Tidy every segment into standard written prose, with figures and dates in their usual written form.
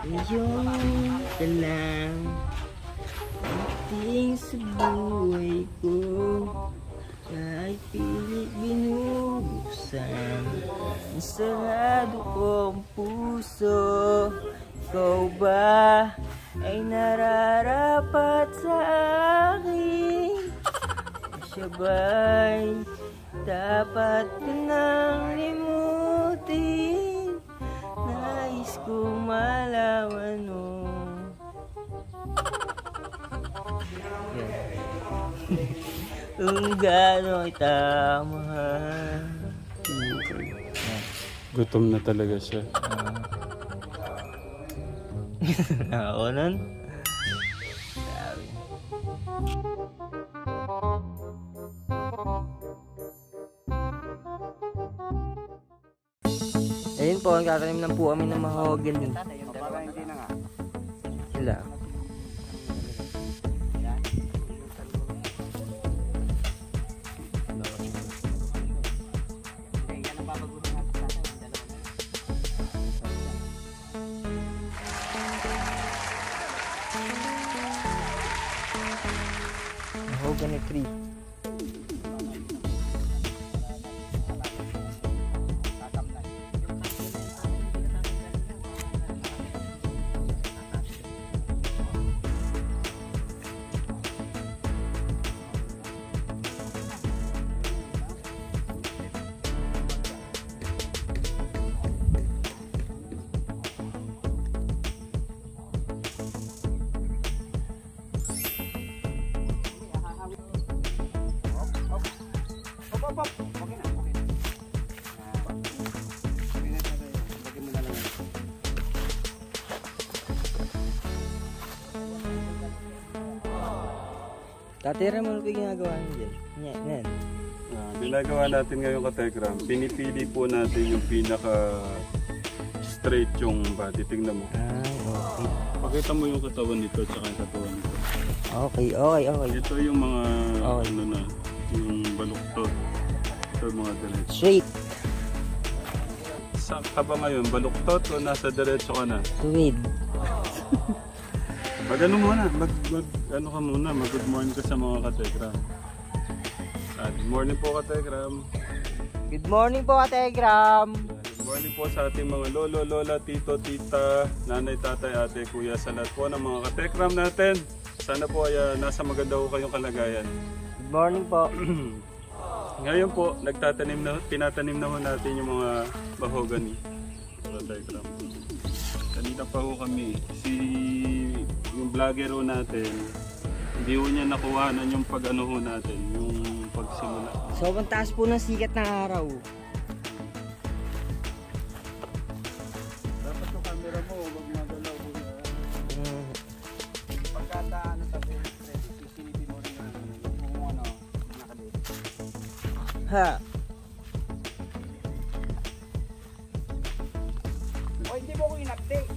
Ngayon ka lang ating sa buhay ko, kahit pilit binubuksan ang sarado kong puso. Ikaw ba ay nararapat sa akin? Siya ba'y dapat ko nang limutin? Nais kong malaman mo. Kung gaano kita mahal. Gutom na talaga siya. Ako nun. Ayun po, nagtatanim lang po kami ng mahogany dun. Sila. Mahogany tree. Tatira mo na ginagawa niyo dyan. Yan. Ginagawa natin ngayon ka-Telegram. Pinipili po natin yung pinaka straight yung body. Tingnan mo. Okay. Pakita mo yung katawan nito at saka yung katawan nito. Okay. Ito yung mga ano na, yung baluktot. Ito yung mga diretso. Straight. Saan ka ba ngayon? Baluktot o nasa diretso ka na? Tuwid. Mag-ano muna, ano ka muna, mag-good morning ka sa mga ka-Telegram. Good morning po ka-Telegram. Good morning po ka-Telegram. Good morning po sa ating mga lolo, lola, tito, tita, nanay, tatay, ate, kuya, sa lahat po ng mga ka-Telegram natin. Sana po ay nasa maganda po kayong kalagayan. Good morning po. Ngayon po, tinatanim na ho natin yung mga mahogany. Ka-Telegram. Kanina pa ho kami, yung vlogger ho natin, hindi ho niya nakuhanan yung pag-ano ho natin, yung pagsimula. Sobrang taas po ng sikat ng araw. Dapat yung camera mo, wag magalaw po na. Pagkata ano sa CCTV mo rin yung ano, nakadate. Ha? O hindi mo ko in-update.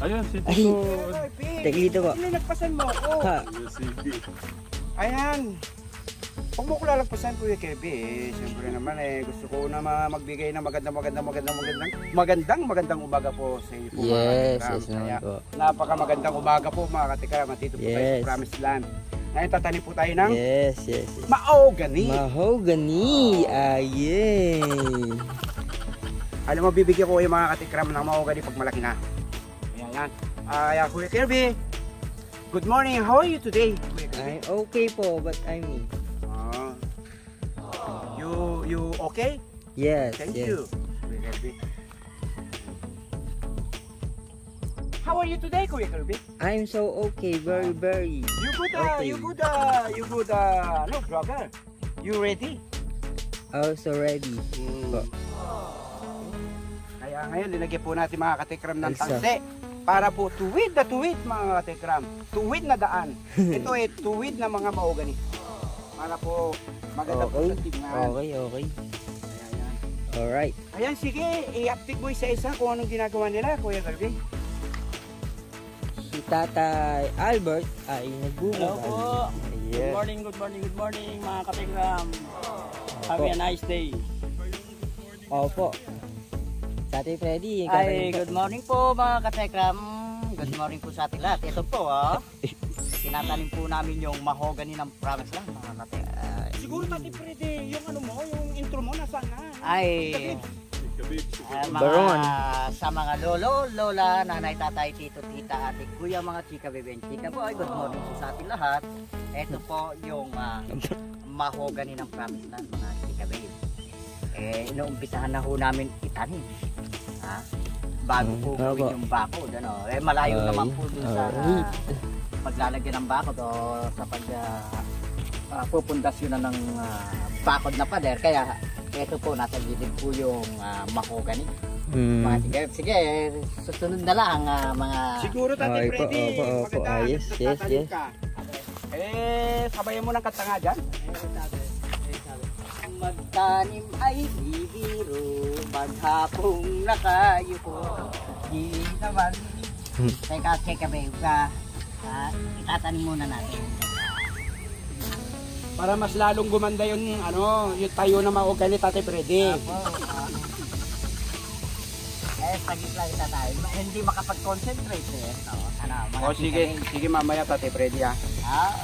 Ayun, si Tito. Dito po. Hindi nagpasan mo ako. Ha? Ayan. Huwag mo ko lalagpasan, Kuya Kirby. Siyempre naman gusto ko na magbigay ng magandang umaga po sa iyo po. Yes, yes naman po. Napakamagandang umaga po mga katikram. Dito po tayo sa Promised Land. Ngayon tatanim po tayo ng Yes. mahogany. Mahogany. Ayun. Alam mo, bibigyan ko yung mga katikram ng mahogany pag malaki na. Ayan. Kuya Kirby. Good morning. How are you today, Kuya Kirby? I'm okay po, but I'm me. You okay? Yes. Thank you. Kuya Kirby. How are you today, Kuya Kirby? I'm so okay, very. You good, okay. No, vlogger. You ready? Also ready. Po. Kaya ngayon, linagyan po natin mga katikram ng Elsa. tangse. Para po tuwid mga katikram. Tuwid na daan. Ito ay tuwid na mga mahogany. Para po maganda po sa tingnan. Okay. Ayan. Alright. Ayan, sige. I-update mo isa-isa kung anong ginagawa nila, Kuya Kirby. Si Tatay Albert ay nagbubunga. Hello po. Yeah. Good morning mga katikram. Have a nice day. Opo. Tatay Freddy. Ay, good morning po mga katekram. Good morning po sa ating lahat. Ito po, tinatanim po namin yung mahogany ng province lang, mga katekram. Siguro Tati Freddy, yung ano mo, yung intro mo, nasaan na? Ay, Baron. sa mga lolo, lola, nanay, tatay, tito, tita, ate, kuya, mga chika, bebe, chika boy, good morning po sa ating lahat. Ito po yung mahogany ng province land, mga chika, bebe. Inuumpisahan na ho namin itanim. Ha? Bago po gawin yung bakod, ano? Malayo naman po dun sa paglalagyan ng bakod o sa pupundasyon na ng bakod na pader. Kaya ito po, nasa gilid po yung mahogany. Sige, susunod na lang mga... Siguro Tati Freddy, Opo. Yes. ka. Sabayan mo ng kanta nga dyan. Magtanim ay bibiro, maghapong nakayuko. Di naman. Teka, babe ka. Itatanim muna natin. Para mas lalong gumanda yung yung tayo na mahogany Tati Freddy. Sagit lang itatanim. Hindi makapag-concentrate Sige mamaya Tati Freddy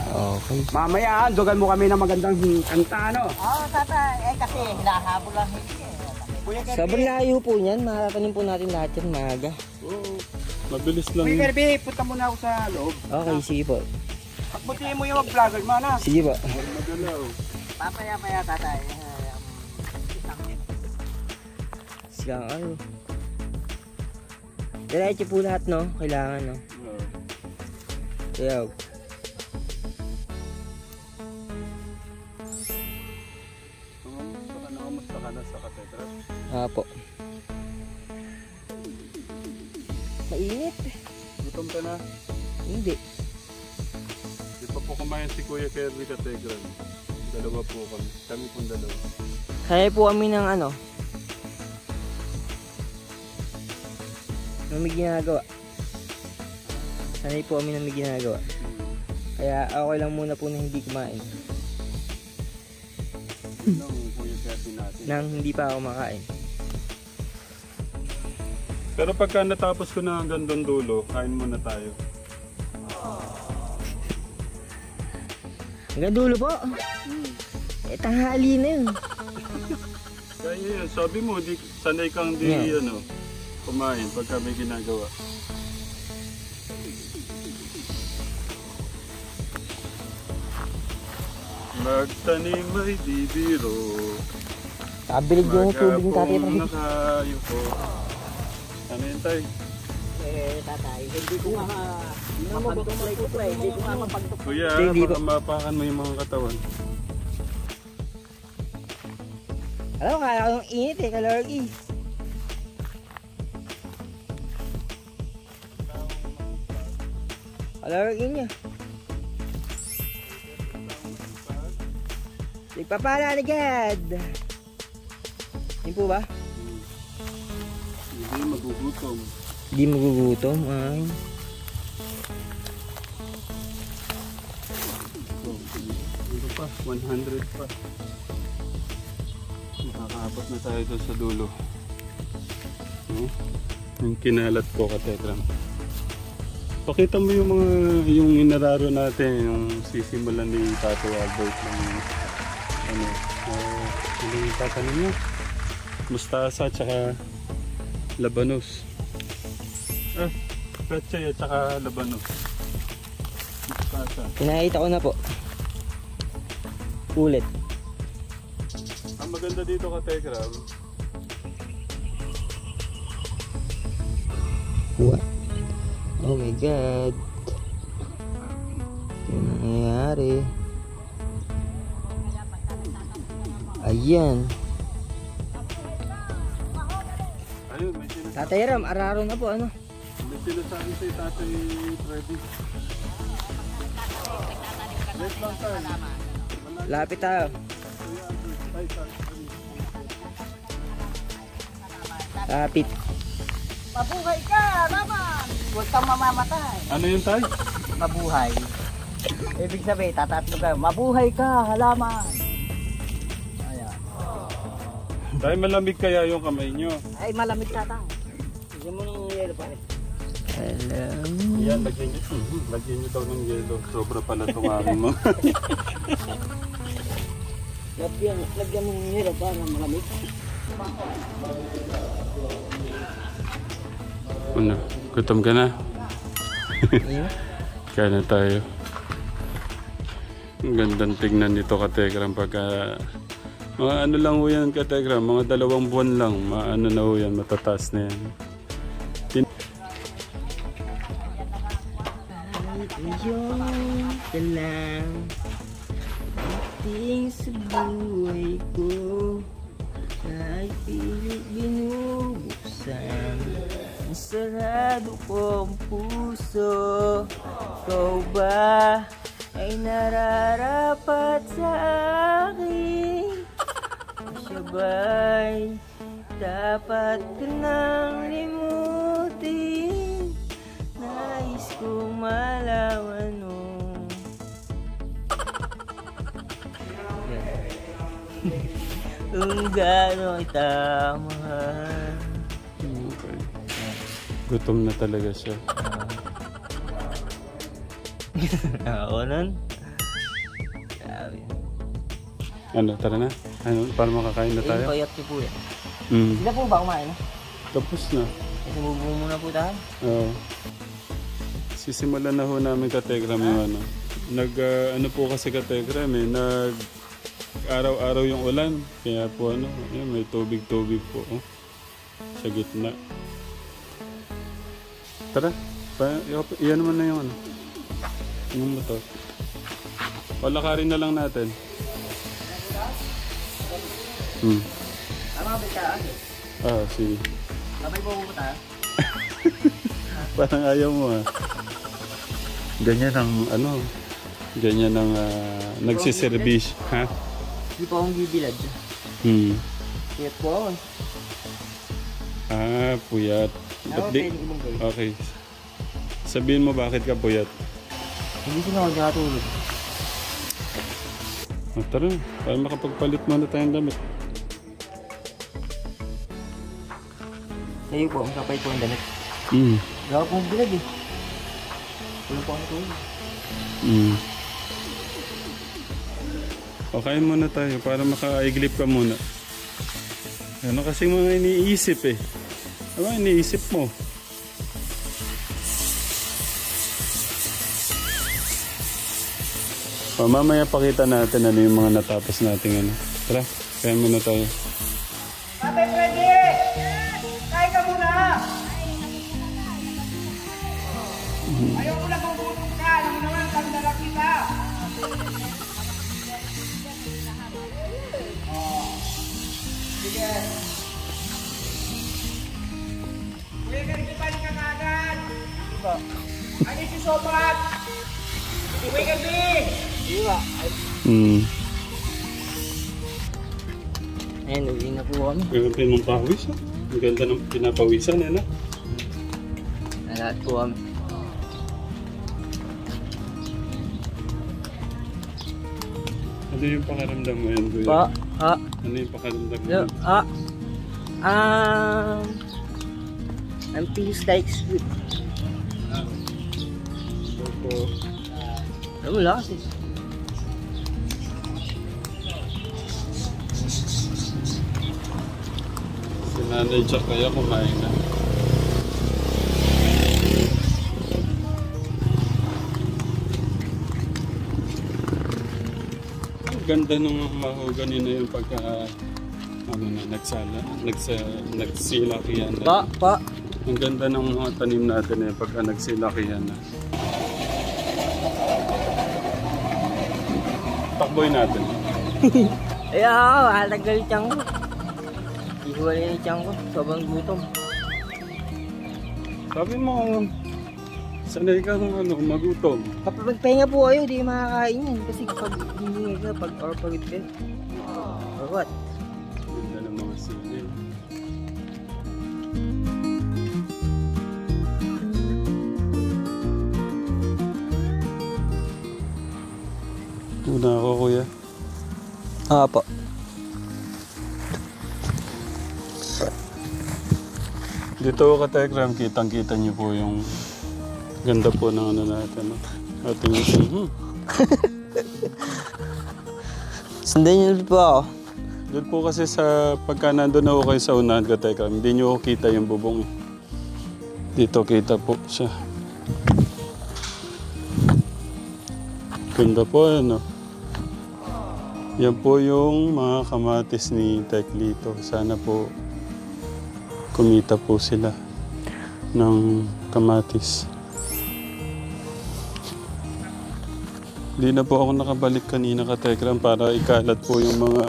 Okay. Mamaya dugan mo kami ng magandang kanta tatay. Kasi hinahabol lang hindi Kuya Kirby. Sobrang layo po niyan. Makakatanim po natin lahat yan maaga. Oo. Mabilis lang Kuya yun. Kirby, punta muna ako sa loob. Okay, sige po. Pagbutiin mo yung mag-vlogger mo na. Sige po. Madalaw. Papaya tatay. Sigang ano. Diretso po lahat, no? Kailangan, no? Kaya, Nakamusta ka na sa katekram? po. Mainit. Gutom ka na? Hindi. Di pa po kumain si Kuya Kirby katekram. Dalawa po kami. Kami pong dalawa. Kaya po kami ng ano. May ginagawa. Sanay po kami na may ginagawa. Kaya okay lang muna po na hindi kumain. Nang Kuya Kirby natin. Nang hindi pa ako makain. Pero pagka natapos ko na hanggang doon dulo, kain muna tayo. Hanggang dulo po. Tanghali na yun. Kaya yun, sabi mo, sanay kang kumain pagka may ginagawa. Magtanim ay bibiro. Kabilig yung tubig ng tatay. Maghapong nakayuko. Ano yun tayo? Tatay, hindi ko mapagtuplay. Hindi ko mapagtuplay. Kuya, Hindi baka mapakan mo yung mga katawan. Alam mo, kala ko ng init kalorgi. Kalorgi niya. Nagpapala agad. Yun po ba? Hindi magugutom. Hindi magugutom. Ay. Ano pa? 100 pa. Makakaabot na tayo doon sa dulo. Yung kinalat ko katekram. Pakita mo yung inararo natin, yung sisimulan ni Tato Albert ng ano yung tatanim niya. Mustasa at saka labanos. Pechay at saka labanos. Mustasa. Pinakita ko na po. Ulit. Ang maganda dito katekram, What? Oh my God. Ano nangyayari? Ayan. ayun, may sinasabi. Tatay Ram, araro na po ano? May sinasabi sa'yo, Tatay Freddy. Wait lang tayo. Lapit tayo. Kuya Albert, tayo. Lapit. Mabuhay ka naman! Huwag kang mamamatay. Ano yun tayo? Mabuhay. Ibig sabihin, tatatlo kayo. Mabuhay ka, halaman. Ayan. Dahil malamig kaya yung kamay nyo. Ay, malamig tatang. Bigyan mo ng yelo pa rin. Alam. Yan, lagyan nyo daw ng yelo. Sobra pala tumarin mo. Lagyan mo ng yelo para malamig. Ano, gutom ka na? Kaya na tayo. Ang gandang tignan nito Kategram pagka mga ano lang ho yan Kategram, mga 2 buwan lang, maano na ho yan, matataas na yan. Ngayon ka lang ating sa buhay ko ay pilit binubuksan ang sarado kong puso. Ikaw ba ay nararapat sa akin? Siya ba'y dapat ka nang limutin? Nais kong malaman mo. Kung gaano kita mahal. Okay. Gutom na talaga siya. Ako nun. Grabe. Ano, tara na? Ano, para makakain na tayo? Ayun, payat niyo po yan. Sila po ba kumain? Tapos na. Sumubong muna po tayo. Oo. Sisimulan na ho namin Kategram yung ano. Ano po kasi Kategram araw-araw yung ulan. Kaya po ano, yun, may tubig-tubig po. Oh. Sa gitna. Tara, iyan naman na yung ano. Yung motor. Palakarin na lang natin. Tama ba ka? Sige. Sabay po pupunta? Parang ayaw mo Ganyan ang ano. Ganyan ang nagsiservice. Ha? Hindi po akong bibilad. Puyat po ako. Puyat. Ba't di? Okay. Sabihin mo bakit ka puyat. Hindi sila ako nakatulog. Tara, para makapagpalit muna tayong damit. Sa'yo po, ang kapay po ang damit. Wala pong bilad eh. Wala po akong tulog. O, kain muna tayo para makaiglip ka muna. Ano kasi mga iniisip eh. Ano iniisip mo? Mamaya pakita natin ano yung mga natapos nating ano. Tara, kain muna tayo. Ate Freddy! Kain ka muna! Ayaw ko lang gugutom ka. Alam mo naman, tandala kita. Sige. Kuya, ganito ka kagad. Ano si Sobat? Kuya, ganito. Ayan, uwi na po kami. Gagawin mong pawis Ang ganda ng pinapawisan na. Lahat po kami. Ano yung pakaramdam mo yan, Kuya? Ano yung pakaramdam mo? I'm feels like sweet. Opo. Wala kasi. Si Nanay Jack kaya kumain na. Ang ganda nung mahogany na yung pagka nagsilakihan na. Ang ganda ng mga tanim natin eh pagka nagsilakihan na. Takboy natin. Ay ako, halagal yung tiyang ko. Ihuwala yung tiyang ko, sobrang gutom. Sabi mo, sanay ka kung magutom. Kapag magpahinga po kayo, di makakain yan. Kasi kapag hindi ka, pag pagod ka. Or what? Ganda ng mga sili. Una ako, Kuya. Po. Dito ka Tekram, kitang-kita niyo po yung ganda po ng ano natin. No? Ating Sundan niyo ulit po ako. doon po kasi sa pagka nandun na ako kayo sa unahan ka Tekram, hindi niyo kita yung bubong. Dito kita po siya. Ganda po ano. Yan po yung mga kamatis ni Teklito. Sana po kumita po sila ng kamatis. Hindi na po ako nakabalik kanina ka Tekram para ikalat po yung mga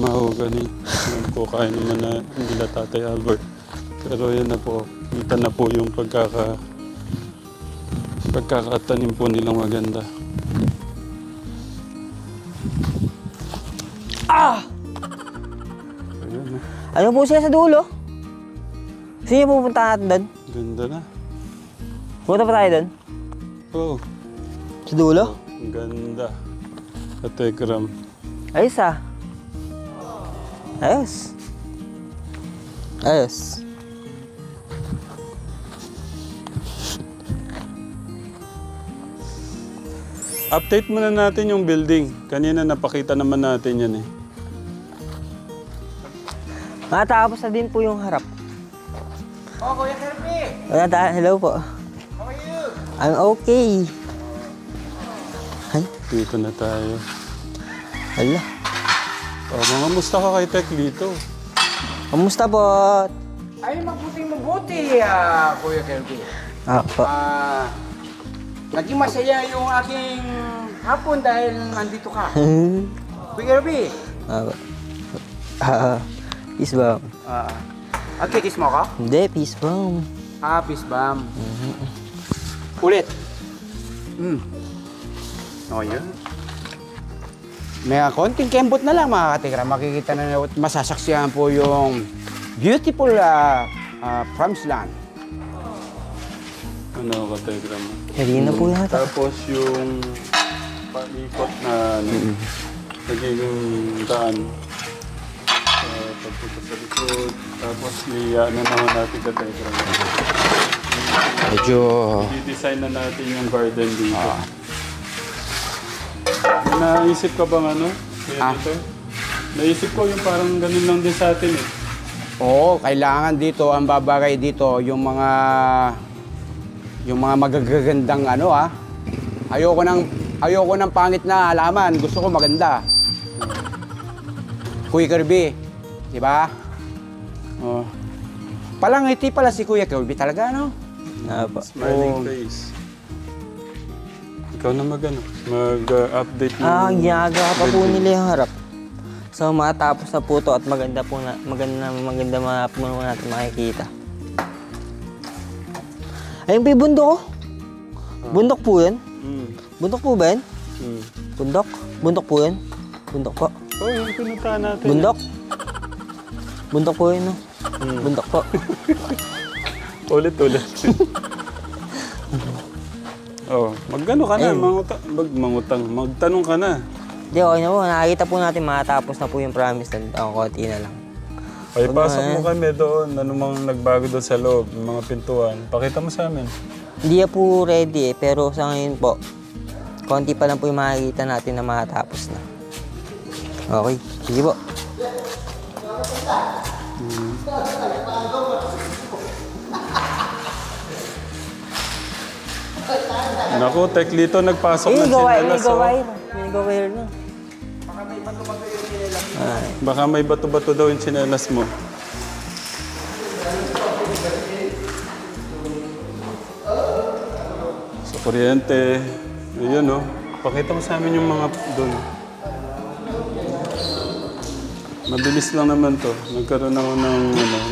mahogany. Yan po kaya naman na nila Tatay Albert. Pero yan na po. Kita na po yung pagkakatanim po nilang maganda. Ayun, Ano po siya sa dulo? Sino pupunta natin doon? ganda na. Punta pa tayo doon? Oh, Sa dulo? ang ganda. Katekram. Ayos ah. Ayos. Ayos. Update muna natin yung building. Kanina napakita naman natin yan eh. Matapos na din po yung harap. Oh, Kuya Kirby! Hello po. How are you? I'm okay. Ay, Dito na tayo. hala. Oh, mga musta ka kay Teklito? Kamusta po? Ay, mabuti, Kuya Kirby. Po. Naging masaya yung aking hapon dahil nandito ka. Kuya Kirby! Peace bomb. Kiss mo ka? Hindi, peace bomb. Peace bomb. Ulit. Oh, yun. May konting kembot na lang mga katikram. Makikita na at masasaksihan po yung beautiful promised land. Ano ka Tegram? Kanina po yata. Tapos yung paikot na nagiging daan. Pagpunta sa likod. Tapos ano naman natin ka Tegram. Medyo... I-design na natin yung garden dito. Naisip ka bang ano? Dito? Naisip ko yung parang ganun lang din sa atin eh. Oo, kailangan dito, ang babagay dito, yung mga magagandang ano Ayoko ng pangit na halaman, gusto ko maganda. Kuya Kirby, di ba? Oh, Palangiti pala si Kuya Kirby talaga, no? Po. smiling face. Ikaw na mag-update mo. Ginagawa pa po nila yung harap. So matapos na po to at maganda mga po natin makikita. Ayun po yung bundok ko. Bundok po yan. Bundok po ba yan? Bundok? Bundok po yan. Bundok po. Oh, yung pinuntahan natin. Bundok? Bundok po yun, no? Bundok po. Ulit. Oh, magano ka na, magtanong ka na. Hindi, okay na po. Nakakita po natin matapos na po yung promise na ang konti na lang. Ay, pasok mo kami doon. Ano mang nagbago doon sa loob, mga pintuan. Pakita mo sa amin. Hindi na po ready pero sa ngayon po, konti pa lang po yung makikita natin na matapos na. Okay, sige po. Naku, Teklito, nagpasok ng sinelas. Nag-wire na. Baka may bato-bato daw yung sinelas mo. Sa kuryente. Ayun, no? Pakita mo sa amin yung mga doon. Mabilis lang naman to. Nagkaroon ako ng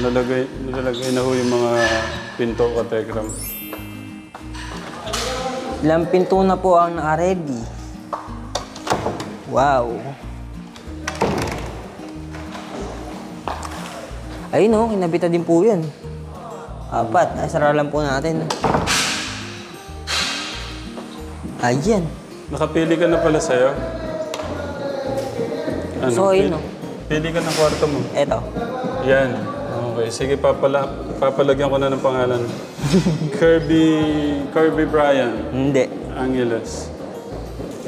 nilalagay na ho yung mga pinto ka Tekram. Ilang pinto na po ang naka-ready. Wow. Ayun o, kinabita din po yun. 4, nasara lang po natin. Ayan. Nakapili ka na pala sa'yo? So, ayun o. Pili ka ng kwarto mo. Eto. Yan. Okay. Sige, papalagyan ko na ng pangalan. Kirby Brian. Hindi. Angeles.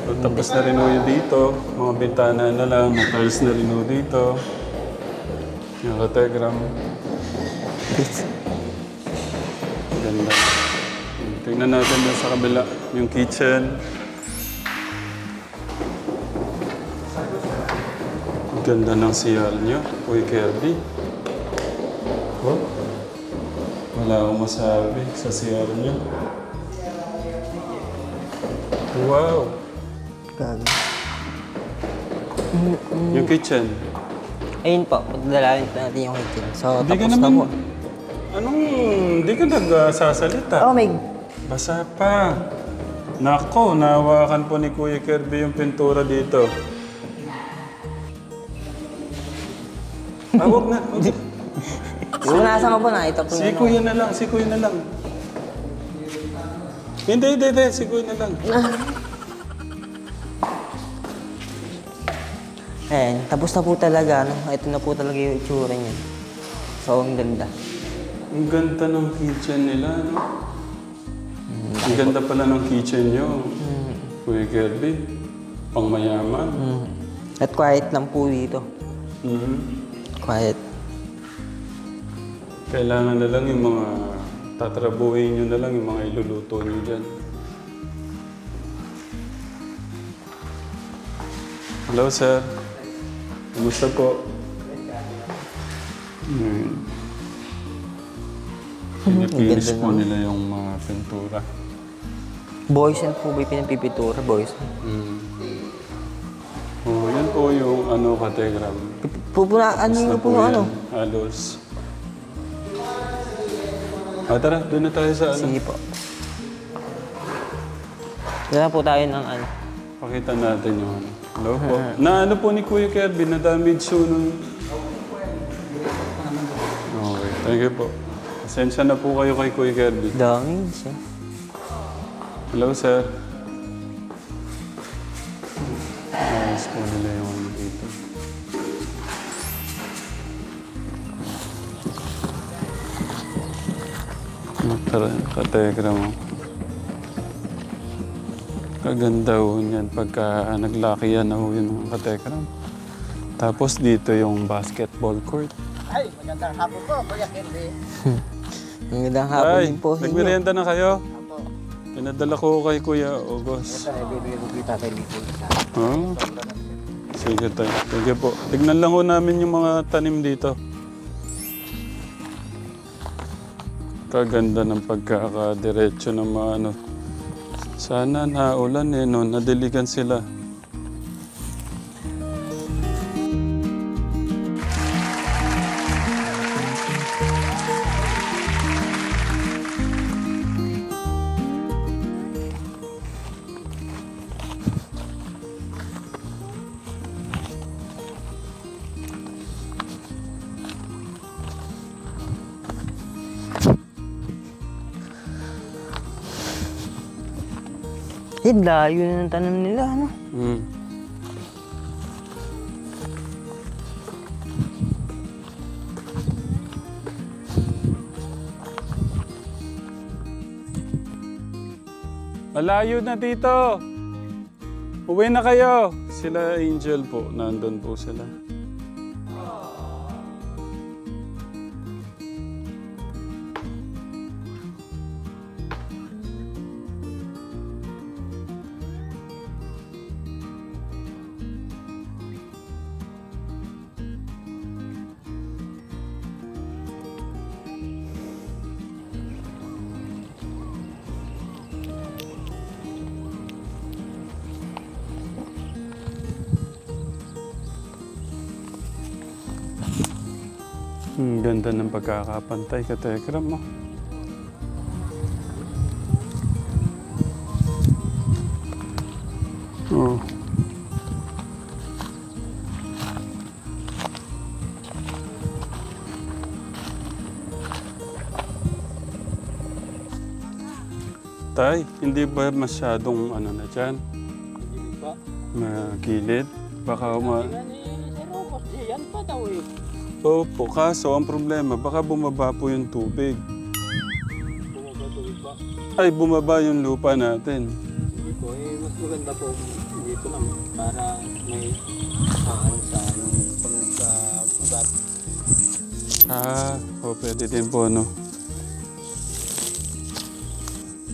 So, tapos na rin ho yun dito. Mga bintana na lang. May tiles na rin ho dito. Yung kategram. Ganda. Tingnan natin dun sa kabila. Yung kitchen. Ganda ng CR nyo. Uy, Kirby. Oh. Wala akong masabi sa CR nyo. Wow! Gago. Yung kitchen. Ayun po, pagdalawin natin yung kitchen. So, Di ka tapos na naman... po. Di ka nagsasalita? Oh, may... Basa pa. Nako, nahawakan po ni Kuya Kirby yung pintura dito. Wag na. Yung nasa mo po na, ito po Si Kuya na lang, si Kuya na lang. Hindi, si Kuya na lang. Ayan, tapos na po talaga, no? Ito na po talaga yung itsura niya. So, ang ganda. Ang ganda ng kitchen nila, no? Ang ganda pala ng kitchen nyo. Kuya Kirby, pang mayaman. At quiet lang po dito. Quiet. Kailangan na lang yung mga tatrabuhin nyo na lang yung mga iluluto nyo dyan. Hello, sir. Kumusta po? Pinipilis po nila yung mga pintura. Boys and po ba yung pinapipitura? Boys. Oh, yan po yung ano, kategram. Pupuna, ano Basta yung po puno, yan, ano? halos. Tara, doon na tayo sa ano. Sige po. Dala po tayo ng ano. Pakita natin yung ano. Hello po. Na ano po ni Kuya Kirby, na-damage po nung... Okay, thank you po. Pasensya na po kayo kay Kuya Kirby. Dami siya. Hello, sir. Ayos po nila yung ano dito. Tara, kategram mo. Kaganda ho niyan pagka naglaki yan ho yun ng kategram. Tapos dito yung basketball court. Ay, magandang hapon po, Kuya Kirby. Magandang hapon din po sa inyo. nagmerienda na kayo? Apo. Pinadala ko kay Kuya August. Ito, bibigyan ko kita tayo dito. Oh? Sige tayo. Sige po. Tignan lang ho namin yung mga tanim dito. Kaganda ng pagkakadiretso ng mga ano. Sana naulan eh, no? Nadiligan sila. Layo na ng tanong nila, ano? Malayo na dito. Uwi na kayo. Sila Angel po. Nandun po sila. Ang ganda ng pagkakapantay ka, Tekram mo. Oh. Tay, hindi ba masyadong ano na dyan? Hindi pa. Magilid? Baka Yan pa daw eh. Opo, kaso ang problema, baka bumaba po yung tubig. Bumaba tubig ba? Ay, bumaba yung lupa natin. Hindi po, mas maganda po dito lang para may ano sa pag-ugat. Pwede din po, no?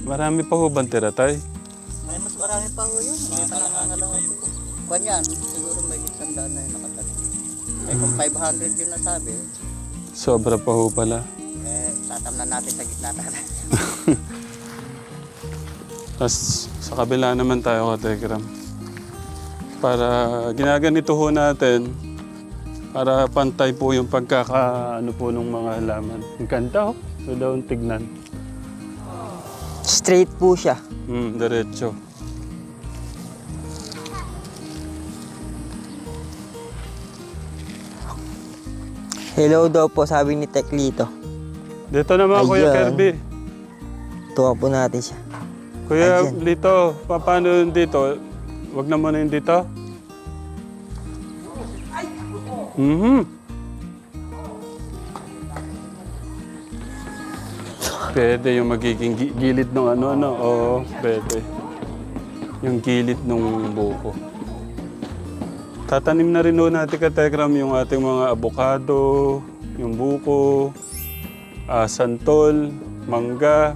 Marami pa ho bang tira, tay? May mas marami pa ho yun. Hindi pa nangangalangan po. Kwan yan, siguro may 100 na yung nakatanim. Eh kung 500 yun nasabi, Sobra pa ho pala. tatamnan natin sa gitna natin. Tapos sa kabila naman tayo, Katekram. Para ginaganito ho natin, para pantay po yung pagkakaano po ng mga halaman. Ang ganda ho. So daw tignan. Straight po siya. Diretso. Hello daw po, sabi ni Teklito. Dito naman, Kuya Ayan. Kirby. Tuwa po natin siya. Kuya Ayan. Lito, paano yun dito? Wag na muna yung dito. Pwede yung magiging gilid ng ano. Oo, pwede. Yung gilid ng buko. Tatanim na rin ho natin, Katekram, yung ating mga abokado, yung buko, santol, mangga.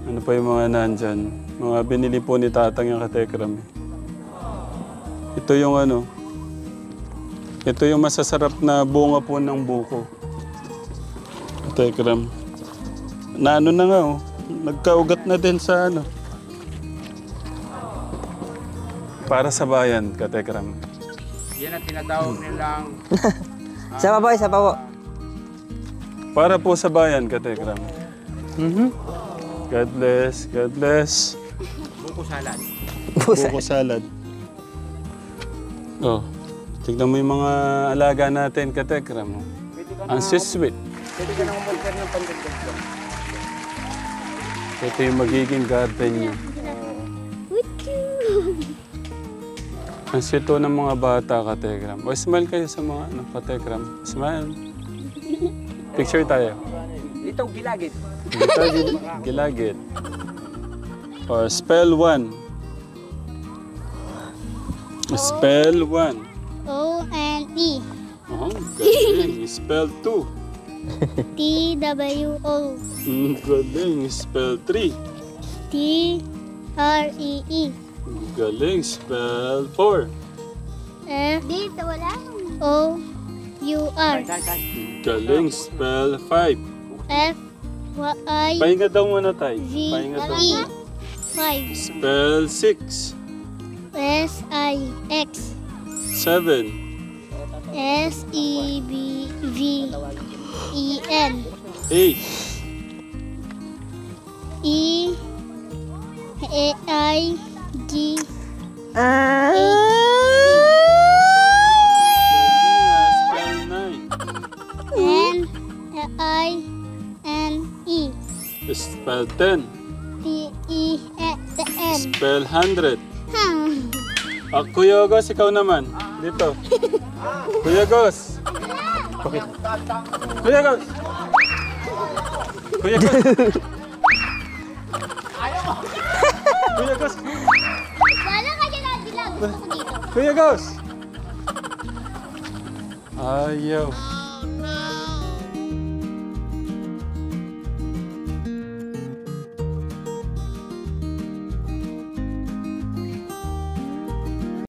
Ano pa yung mga nandyan? Mga binili po ni Tatang yung Katekram. Ito yung ano. Ito yung masasarap na bunga po ng buko. Katekram. Na ano na nga oh. Nagkaugat na din sa ano. Para sa bayan, Katekram. Yan ang tinatawag nilang Isa pa po, isa pa po. Para po sa bayan, Katekram. God bless, God bless. buko salad. Buko salad. Oh, tignan mo yung mga alaga natin, Katekram. Oh. Ang sweet. Pwede ka nang umulkan ng pandagdag ko. Ito yung magiging garden niya. Ang sweet to ng mga bata, Katekram. O, smile kayo sa mga Katekram. Smile. Picture tayo. Itong gilagid. Dito, gilagid. Or spell 1. Spell 1. O-N-E. Oh, galing. Spell 2. T-W-O. Galing. Spell 3. T-R-E-E. Galing. Spell 4. Dito wala. O-U-R. Galing. Spell 5. F-Y-V-E. Pahinga daw muna tayo. Pahinga daw muna. 5. Spell 6. S-I-X. 7. S-E-B-V-E-N. 8. E-A-I-G. Spell 9. N-I-N-E. Spell 10. T-E-N. Spell 100. Kuya Gos, ikaw naman. Dito. Kuya Gos. Okay. Kuya Gos. Kuya Gos. Kuya Gos. Wala ka dyan, Adila. Gusto ko dito. Kuya Gos. Ayaw.